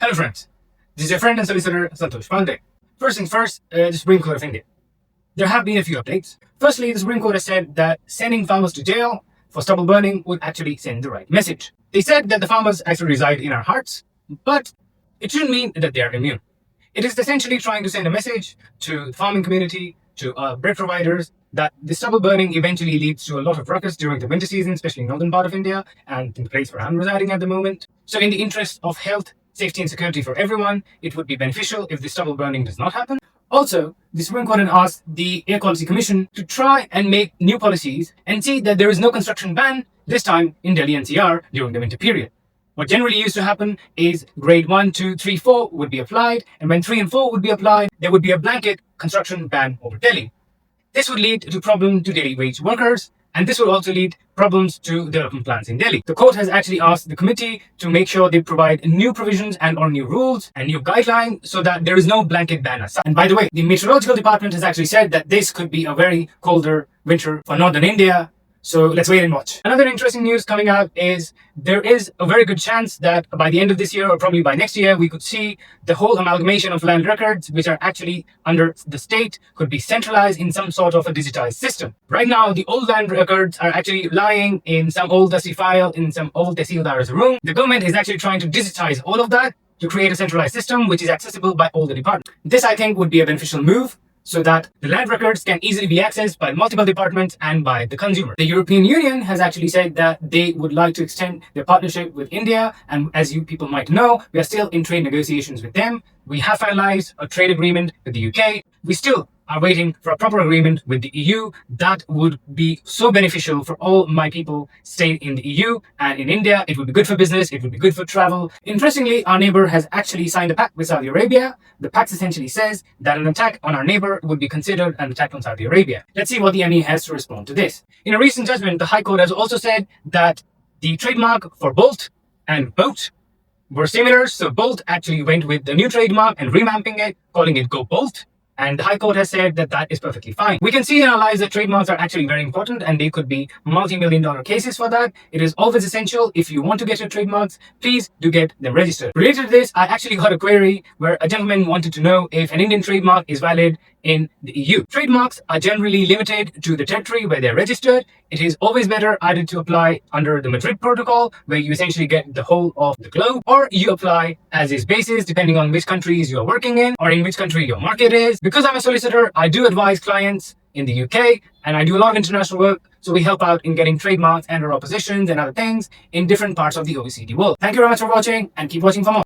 Hello friends, this is your friend and solicitor Santosh Pandey. First things first, the Supreme Court of India. There have been a few updates. Firstly, the Supreme Court has said that sending farmers to jail for stubble burning would actually send the right message. They said that the farmers actually reside in our hearts, but it shouldn't mean that they are immune. It is essentially trying to send a message to the farming community, to bread providers, that the stubble burning eventually leads to a lot of ruckus during the winter season, especially in northern part of India and in the place where I'm residing at the moment. So in the interest of health, safety and security for everyone, it would be beneficial if the stubble burning does not happen. Also, the Supreme Court had asked the Air Quality Commission to try and make new policies and see that there is no construction ban, this time in Delhi NCR during the winter period. What generally used to happen is grade 1, 2, 3, 4 would be applied, and when 3 and 4 would be applied, there would be a blanket construction ban over Delhi. This would lead to problems to daily wage workers, and this would also lead problems to development plans in Delhi. The court has actually asked the committee to make sure they provide new provisions and or new rules and new guidelines so that there is no blanket ban as such. And by the way, the meteorological department has actually said that this could be a very colder winter for northern India. So let's wait and watch. Another interesting news coming out is there is a very good chance that by the end of this year or probably by next year, we could see the whole amalgamation of land records, which are actually under the state, could be centralized in some sort of a digitized system. Right now, the old land records are actually lying in some old dusty file in some old tehsildar's room. The government is actually trying to digitize all of that to create a centralized system which is accessible by all the departments. This, I think, would be a beneficial move, so that the land records can easily be accessed by multiple departments and by the consumer. The European Union has actually said that they would like to extend their partnership with India, and as you people might know, we are still in trade negotiations with them. We have finalized a trade agreement with the UK. We still are waiting for a proper agreement with the EU. That would be so beneficial for all my people staying in the EU and in India. It would be good for business. It would be good for travel. Interestingly, our neighbor has actually signed a pact with Saudi Arabia. The pact essentially says that an attack on our neighbor would be considered an attack on Saudi Arabia. Let's see what the ME has to respond to this. In a recent judgment, the High Court has also said that the trademark for Bolt and Boat were similar. So Bolt actually went with the new trademark and revamping it, calling it Go Bolt. And the High Court has said that that is perfectly fine. We can see in our lives that trademarks are actually very important and they could be multi-million-dollar cases for that. It is always essential, if you want to get your trademarks, please do get them registered. Related to this, I actually got a query where a gentleman wanted to know if an Indian trademark is valid in the EU. Trademarks are generally limited to the territory where they're registered. It is always better either to apply under the Madrid Protocol, where you essentially get the whole of the globe, or you apply as is basis, depending on which countries you're working in or in which country your market is. Because I'm a solicitor, I do advise clients in the UK and I do a lot of international work. So we help out in getting trademarks and or oppositions and other things in different parts of the OECD world. Thank you very much for watching and keep watching for more.